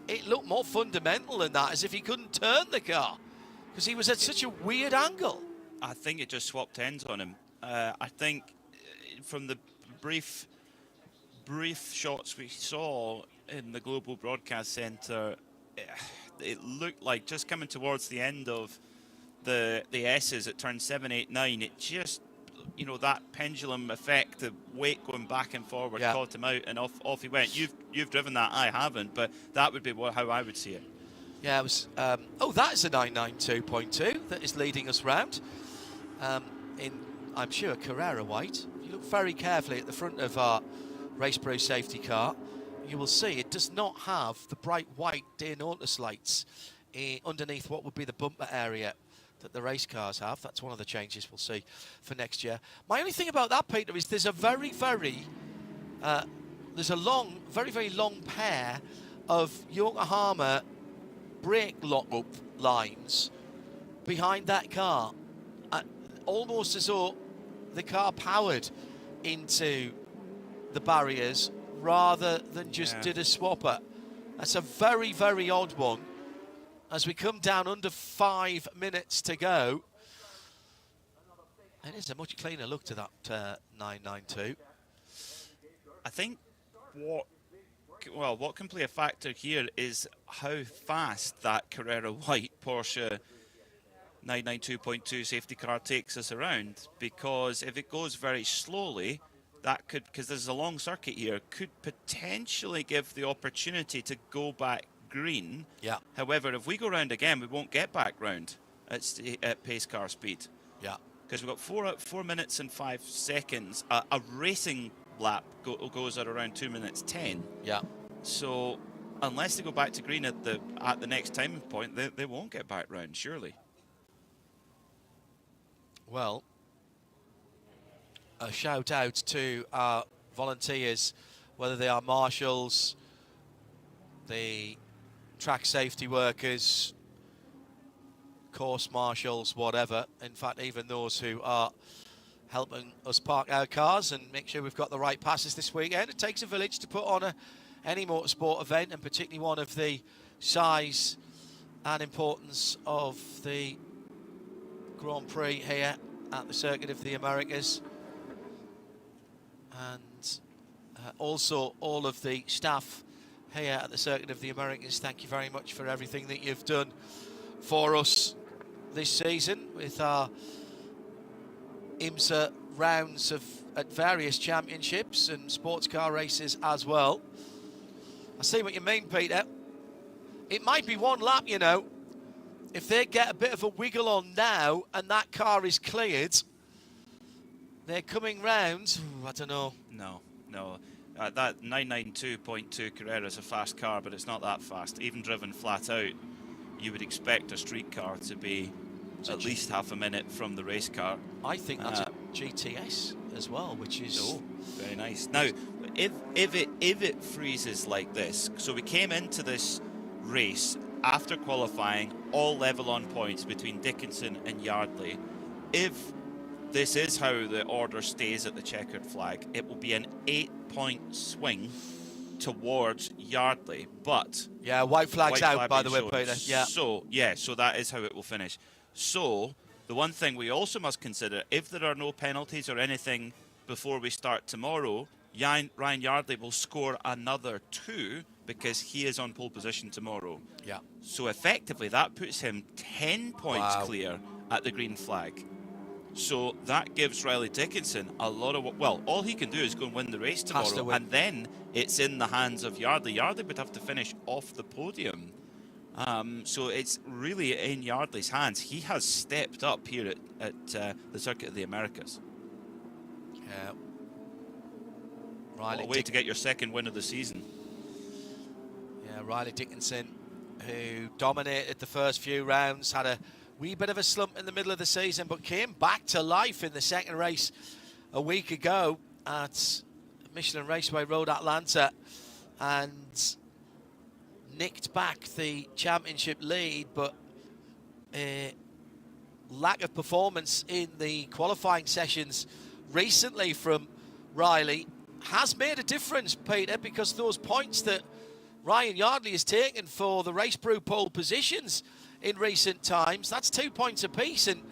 A: it looked more fundamental than that, as if he couldn't turn the car because he was at such a weird angle.
B: I think it just swapped ends on him. I think from the brief shots we saw in the Global Broadcast Centre, it looked like just coming towards the end of the S's at turn 7, 8, 9, it just, you know, that pendulum effect, the weight going back and forward, caught him out, and off he went. You've driven that, I haven't, but that would be how I would see it.
A: Yeah, it was. That is a 992.2 that is leading us round in, I'm sure, Carrera white. If you look very carefully at the front of our Race Pro safety car, you will see it does not have the bright white day notice lights underneath what would be the bumper area that the race cars have. That's one of the changes we'll see for next year. My only thing about that, Peter, is there's a very long pair of Yokohama brake lock-up lines behind that car, almost as though the car powered into the barriers rather than just did a swapper. That's a very odd one. As we come down under 5 minutes to go, it is a much cleaner look to that 992.
B: I think what can play a factor here is how fast that Carrera white Porsche 992.2 safety car takes us around, because if it goes very slowly, that could, because there's a long circuit here, could potentially give the opportunity to go back green.
A: Yeah.
B: However, if we go round again, we won't get back round at pace car speed.
A: Yeah.
B: Because we've got 4 minutes and 5 seconds. A racing lap goes at around 2 minutes 10.
A: Yeah.
B: So unless they go back to green at the next timing point, they won't get back round, surely.
A: Well, a shout out to our volunteers, whether they are marshals, the track safety workers, course marshals, whatever. In fact, even those who are helping us park our cars and make sure we've got the right passes this weekend. It takes a village to put on any motorsport event, and particularly one of the size and importance of the Grand Prix here at the Circuit of the Americas. And also all of the staff here at the Circuit of the Americas, thank you very much for everything that you've done for us this season with our IMSA rounds at various championships and sports car races as well. I see what you mean, Peter. It might be one lap, you know. If they get a bit of a wiggle on now and that car is cleared, they're coming round. I don't know.
B: No. That 992.2 Carrera is a fast car, but it's not that fast. Even driven flat out, you would expect a street car to be at least half a minute from the race car.
A: I think that's a GTS as well, which is
B: very nice. Now, if it freezes like this, so we came into this race after qualifying all level on points between Dickinson and Yardley. If this is how the order stays at the checkered flag, it will be an 8-point swing towards Yardley. But
A: yeah, white flag's out, by the way, Peter. Yeah.
B: So that is how it will finish. So the one thing we also must consider, if there are no penalties or anything before we start tomorrow, Ryan Yardley will score another 2 because he is on pole position tomorrow.
A: Yeah.
B: So effectively, that puts him 10 points clear at the green flag. So that gives Riley Dickinson a lot of... Well, all he can do is go and win the race tomorrow, and then it's in the hands of Yardley. Yardley would have to finish off the podium. So it's really in Yardley's hands. He has stepped up here at the Circuit of the Americas.
A: Yeah.
B: What a way to get your second win of the season.
A: Yeah, Riley Dickinson, who dominated the first few rounds, had a wee bit of a slump in the middle of the season, but came back to life in the second race a week ago at Michelin Raceway Road, Atlanta, and nicked back the championship lead, but a lack of performance in the qualifying sessions recently from Riley has made a difference, Peter, because those points that Ryan Yardley has taken for the race brew pole positions in recent times, that's 2 points apiece, and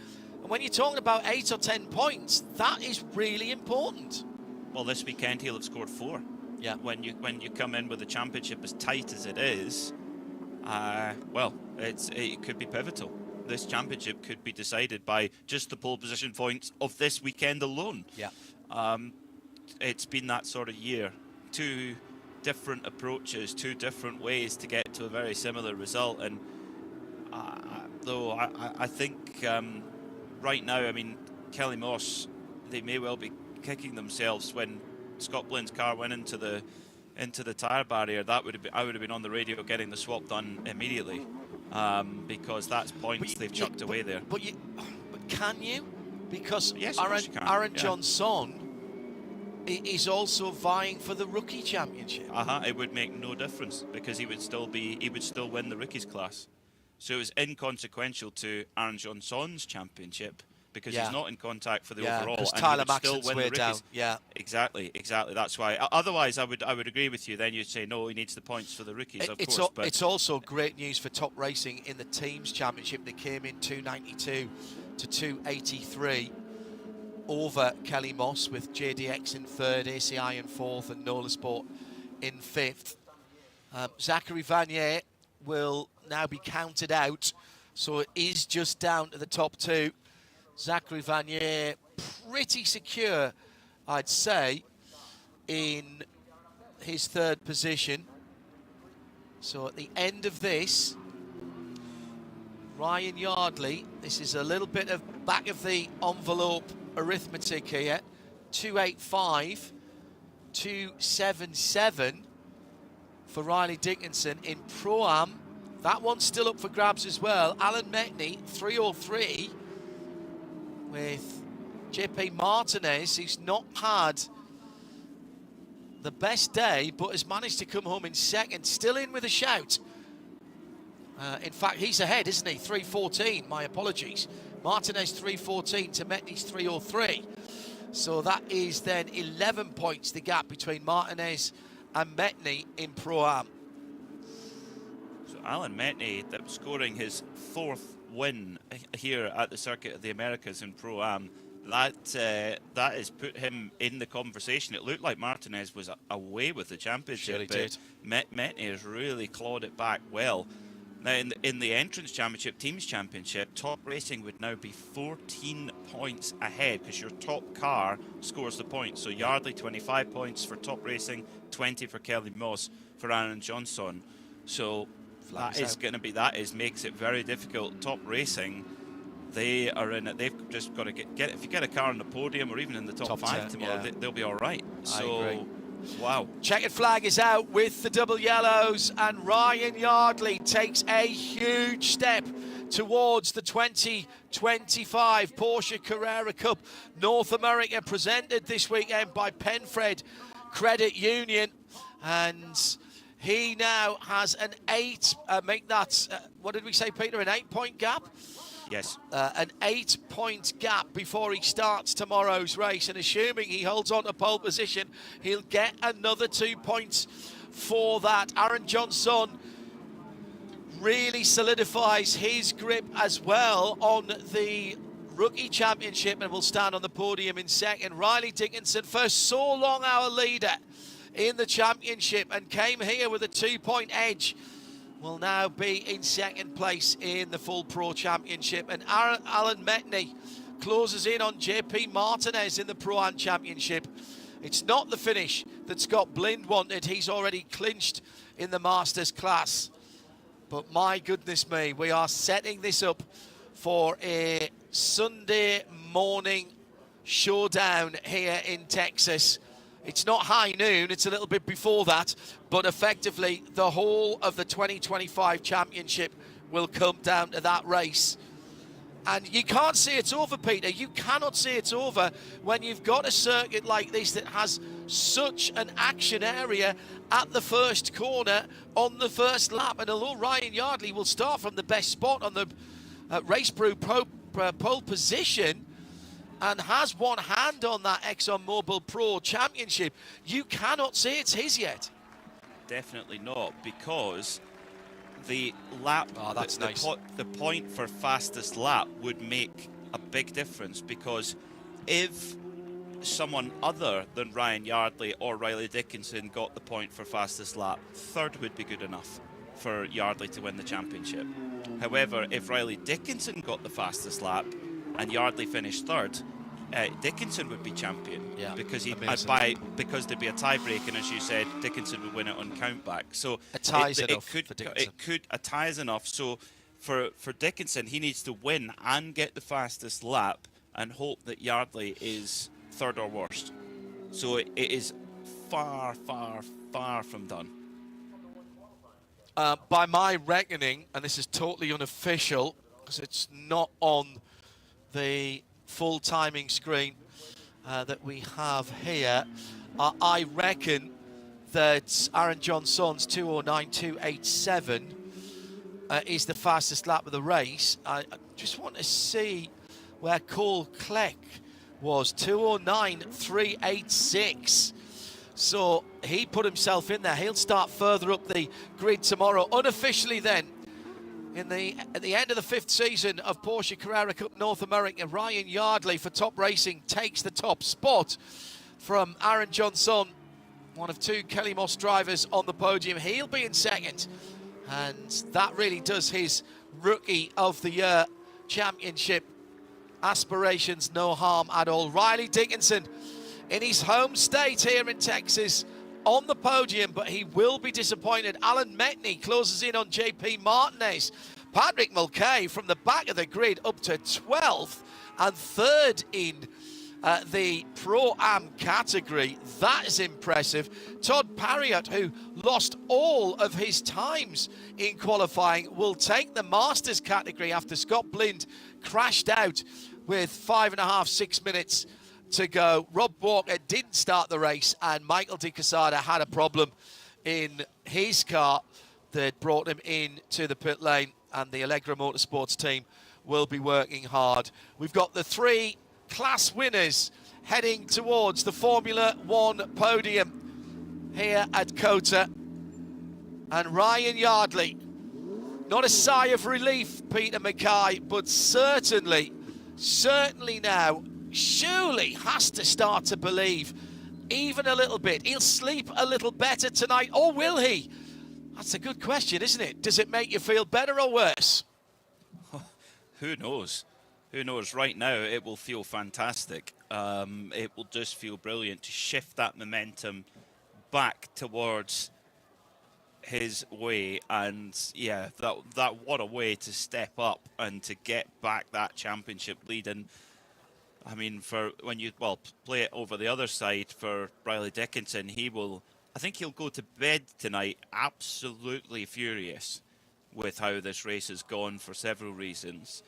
A: when you're talking about 8 or 10 points, that is really important.
B: Well, this weekend he'll have scored 4.
A: Yeah.
B: When you come in with the championship as tight as it is, well, it could be pivotal. This championship could be decided by just the pole position points of this weekend alone.
A: Yeah.
B: It's been that sort of year. 2 different approaches, 2 different ways to get to a very similar result. And though I think right now, I mean, Kelly Moss, they may well be kicking themselves when Scott Blind's car went into the tyre barrier. I would have been on the radio getting the swap done immediately. because that's points they've chucked away there.
A: But can you? Because
B: yes, of course you can.
A: Aaron Johnson is also vying for the rookie championship.
B: It would make no difference because he would still win the rookies class. So it was inconsequential to Aaron Johnson's championship because he's not in contact for the overall, and
A: Tyler
B: he would still
A: Maxton's
B: win the
A: way
B: rookies.
A: down. Yeah,
B: exactly. That's why. Otherwise, I would agree with you. Then you'd say no, he needs the points for the rookies, of course. But
A: it's also great news for Top Racing in the teams championship. They came in 292 to 283 over Kelly Moss, with JDX in third, ACI in fourth, and Nola Sport in fifth. Zachary Vanier will now be counted out, so it is just down to the top two. Zachary Vanier pretty secure, I'd say, in his third position. So at the end of this, Ryan Yardley, this is a little bit of back of the envelope arithmetic here. 285, 277 for Riley Dickinson in Pro-Am. That one's still up for grabs as well. Alan Metney, 303 with JP Martinez, who's not had the best day, but has managed to come home in second, still in with a shout. In fact, he's ahead, isn't he? 314, my apologies. Martinez 314 to Metney's 303. So that is then 11 points, the gap between Martinez and Metney in Pro-Am.
B: So Alan Metney, scoring his fourth win here at the Circuit of the Americas in Pro-Am, that has put him in the conversation. It looked like Martinez was away with the championship, but Metney has really clawed it back well. Now, in the Entrance Championship, Teams Championship, Top Racing would now be 14 points ahead because your top car scores the points. So Yardley, 25 points for Top Racing, 20 for Kelly Moss, for Aaron Johnson. So makes it very difficult. Top Racing, they are in it. They've just got to get if you get a car on the podium or even in the top 5 10, tomorrow, they'll be all right. So. Wow.
A: Checkered flag is out with the double yellows, and Ryan Yardley takes a huge step towards the 2025 Porsche Carrera Cup North America, presented this weekend by Penfred Credit Union. And he now has an what did we say, Peter, an 8-point gap?
B: Yes.
A: An 8-point gap before he starts tomorrow's race, and assuming he holds on to pole position, he'll get another 2 points for that. Aaron Johnson really solidifies his grip as well on the rookie championship and will stand on the podium in second. Riley Dickinson, for so long our leader in the championship and came here with a 2-point edge, will now be in second place in the full Pro Championship. And Alan Metney closes in on JP Martinez in the Pro-Am Championship. It's not the finish that Scott Blind wanted. He's already clinched in the Masters class. But my goodness me, we are setting this up for a Sunday morning showdown here in Texas. It's not high noon, it's a little bit before that, but effectively the whole of the 2025 championship will come down to that race. And you can't say it's over, Peter. You cannot say it's over when you've got a circuit like this that has such an action area at the first corner on the first lap. And although Ryan Yardley will start from the best spot on the Race Brew pole position, and has one hand on that ExxonMobil Pro Championship, you cannot say it's his yet.
B: Definitely not, because the lap, the point for fastest lap would make a big difference, because if someone other than Ryan Yardley or Riley Dickinson got the point for fastest lap, third would be good enough for Yardley to win the championship. However, if Riley Dickinson got the fastest lap and Yardley finished third, Dickinson would be champion, because there'd be a tie break, and as you said, Dickinson would win it on countback. So
A: a tie is enough for Dickinson.
B: A tie is enough. So for Dickinson, he needs to win and get the fastest lap and hope that Yardley is third or worst. So it is far, far, far from done.
A: by my reckoning, and this is totally unofficial, because it's not on the full timing screen that we have here, I reckon that Aaron Johnson's 209.287 is the fastest lap of the race. I just want to see where Cole Kleck was, 209.386. So he put himself in there. He'll start further up the grid tomorrow. Unofficially then, at the end of the 5th season of Porsche Carrera Cup North America, Ryan Yardley for Top Racing takes the top spot from Aaron Johnson, one of 2 Kelly Moss drivers on the podium. He'll be in second, and that really does his Rookie of the Year championship aspirations no harm at all. Riley Dickinson in his home state here in Texas on the podium, but he will be disappointed. Alan Metney closes in on JP Martinez. Patrick Mulcahy from the back of the grid up to 12th and 3rd in the Pro-Am category. That is impressive. Todd Parriott, who lost all of his times in qualifying, will take the Masters category after Scott Blind crashed out with 5.5, 6 minutes to go. Rob Walker didn't start the race, and Michael Di Casada had a problem in his car that brought him into the pit lane, and the Allegra Motorsports team will be working hard. We've got the 3 class winners heading towards the Formula One podium here at COTA, and Ryan Yardley, not a sigh of relief, Peter Mackay, but certainly now surely has to start to believe even a little bit. He'll sleep a little better tonight, or will he? That's a good question, isn't it? Does it make you feel better or worse?
B: Who knows? Who knows? Right now, it will feel fantastic. It will just feel brilliant to shift that momentum back towards his way, and yeah, that what a way to step up and to get back that championship lead. And I mean, for when you play it over the other side for Riley Dickinson, I think he'll go to bed tonight absolutely furious with how this race has gone for several reasons.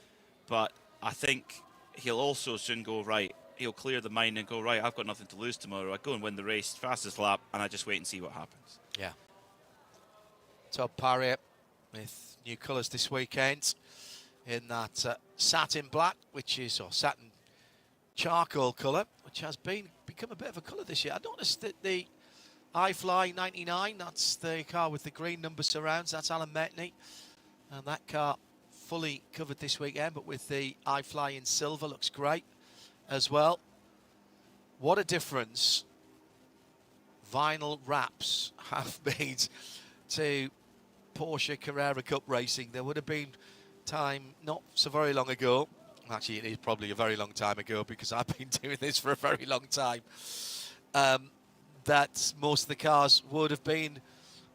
B: But I think he'll also soon go, right, he'll clear the mind and go, right, I've got nothing to lose tomorrow. I go and win the race, fastest lap, and I just wait and see what happens.
A: Yeah. Todd Parriott with new colours this weekend in that satin black, or satin charcoal colour, which has become a bit of a colour this year. I noticed that the iFly 99, that's the car with the green number surrounds, that's Alan Metney, and that car fully covered this weekend, but with the iFly in silver, looks great as well. What a difference vinyl wraps have made to Porsche Carrera Cup racing. There would have been time not so very long ago, actually it is probably a very long time ago because I've been doing this for a very long time, that most of the cars would have been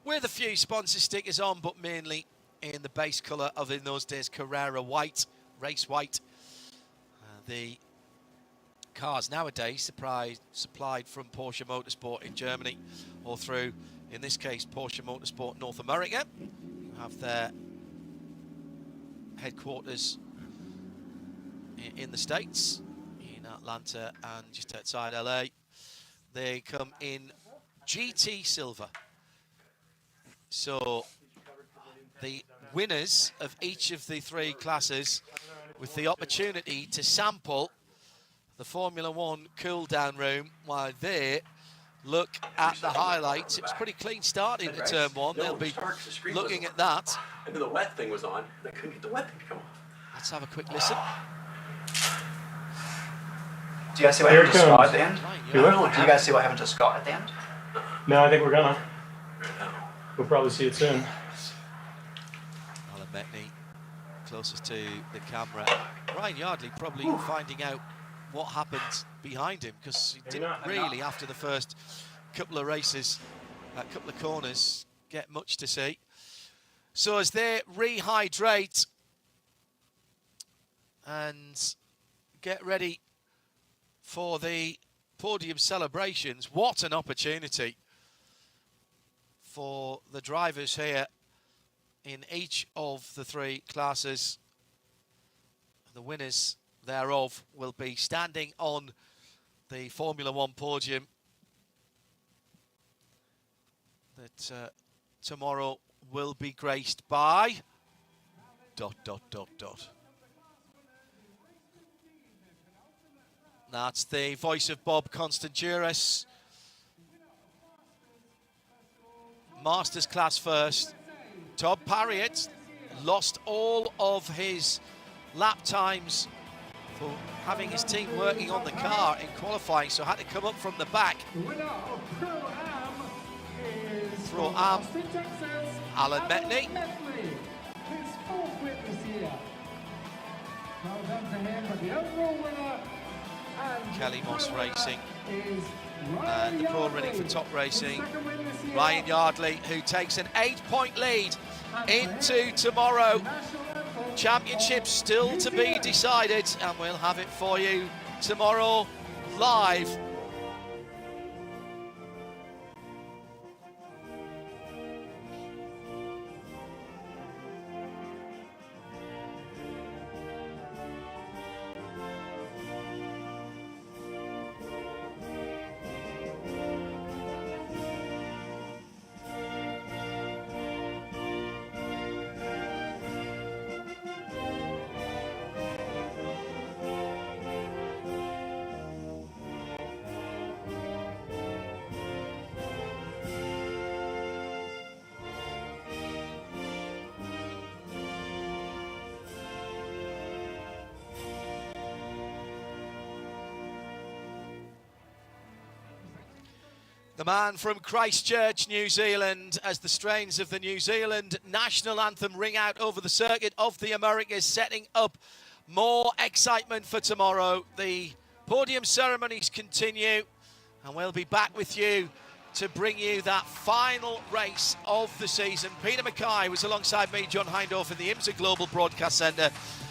A: with a few sponsor stickers on, but mainly in the base colour of, in those days, Carrera white, race white. The cars nowadays supplied from Porsche Motorsport in Germany, or through, in this case, Porsche Motorsport North America, who have their headquarters in the States, in Atlanta and just outside LA. They come in GT silver. So the winners of each of the 3 classes with the opportunity to sample the Formula One cool down room while they look at the highlights. It was pretty clean start into turn 1. They'll be looking at that.
C: And the wet thing was on, and I couldn't get the wet thing to come on.
A: Let's have a quick listen.
D: Do you guys see what happened to Scott at the end?
A: Right,
D: Do you guys see what happened to Scott at the end?
E: No, I think we're gonna. We'll probably see it soon.
A: Alan Metney closest to the camera. Ryan Yardley probably finding out what happened behind him, because he didn't really, after the first couple of races, a couple of corners, get much to see. So as they rehydrate and get ready for the podium celebrations, what an opportunity for the drivers here in each of the 3 classes. The winners thereof will be standing on the Formula One podium that tomorrow will be graced by ... That's the voice of Bob Constanduris. Masters class first. Todd Parriott lost all of his lap times for having his team working on the car in qualifying, so had to come up from the back.
F: The winner of Pro-Am is
A: Pro-Am,
F: Austin, Texas,
A: Alan Metney.
F: His 4th win this year. Well done to him, but the overall winner and
A: Kelly Moss Racing
F: is
A: and the Pro Running for Top Racing,
F: His 2nd win this year.
A: Ryan Yardley, who takes an 8-point lead into tomorrow. Championship still to be decided, and we'll have it for you tomorrow live. The man from Christchurch, New Zealand, as the strains of the New Zealand national anthem ring out over the circuit of the Americas, setting up more excitement for tomorrow. The podium ceremonies continue, and we'll be back with you to bring you that final race of the season. Peter Mackay was alongside me, John Hindhaugh, in the IMSA Global Broadcast Centre.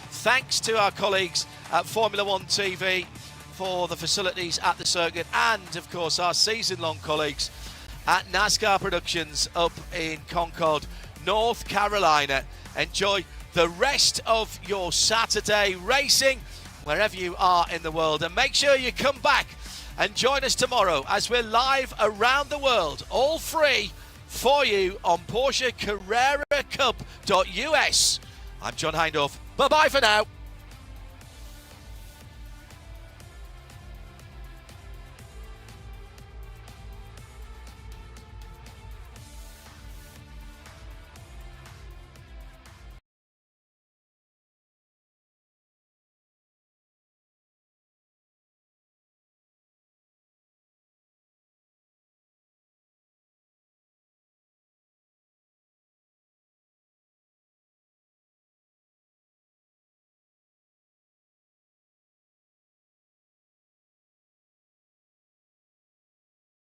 A: Thanks to our colleagues at Formula One TV for the facilities at the circuit, and of course our season-long colleagues at NASCAR Productions up in Concord, North Carolina. Enjoy the rest of your Saturday racing wherever you are in the world, and make sure you come back and join us tomorrow as we're live around the world, all free for you on Porsche Carrera Cup.us. I'm John Hindhaugh. Bye-bye for now.